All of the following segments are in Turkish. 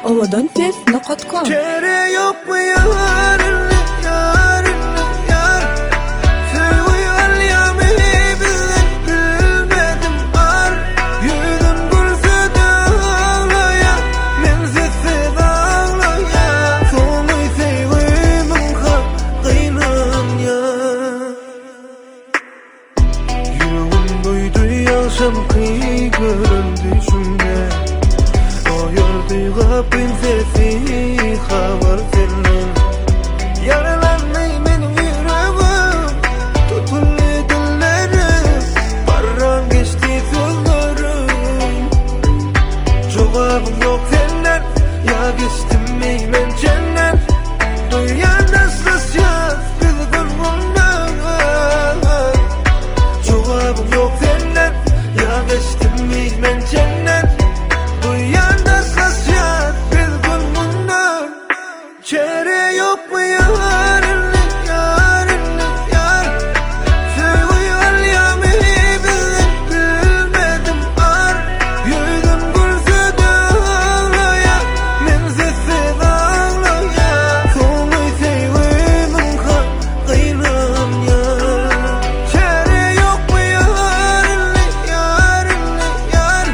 ovadonfest.com. Çare yok mu yarınlı yarınlı yar? Seviyor ya bilmedim ar. Yüzüm gülse dağlaya, menzesi dağlaya. Sonu sevimin hakkıyla ya. Yüreğim duydu yaşam kıyı göründü şüne. Kapın sesi haber senin. Yaralanmay benim yüreğim, tutuldu dillerim, barran geçti sözlerim. Cevabım yok senden, ya geçtim meymen cennet. Duyan nasıl yaz kızgın bundan. Cevabım yok senden, ya geçtim meymen cennet. Çare yok mu yarınlı yarınlı yar? Seviyor ya bilmedim ar. Yüzüm gülse dağlaya, menzesi dağlaya. Sonu sevimin hakkıyla ya. Çare yok mu yarınlı yarınlı yar?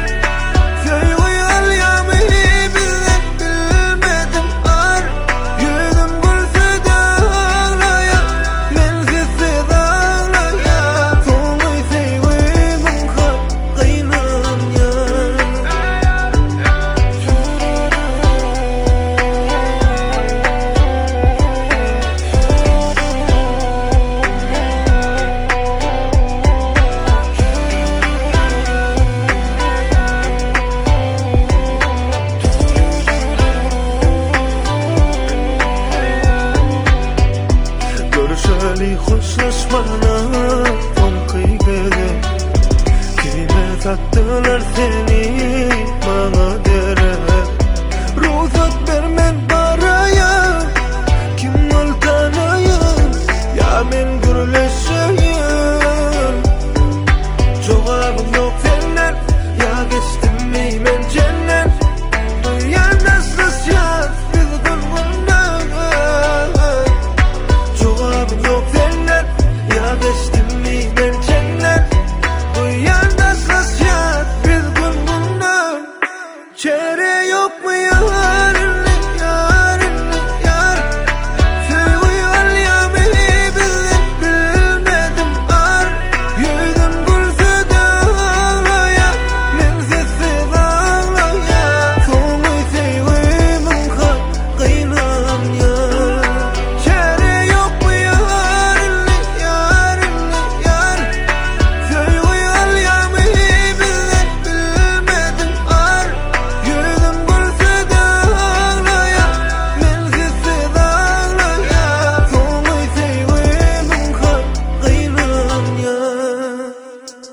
Seviyor ya bilmedim ar. Görüşeli hoşlaşmana son kıygıdı. Kime sattılar seni bana dere. Ruhsat vermen paraya, kim ol tanıyım, ya men gürleşeyim. Cevabım yok senden, ya geçtim meymen cennet. Duyan nasıl yaz kızgın bundan. Cevabım yok senden, ya geçtim meymen cennet. Duyan nasıl yaz kızgın bundan. Çare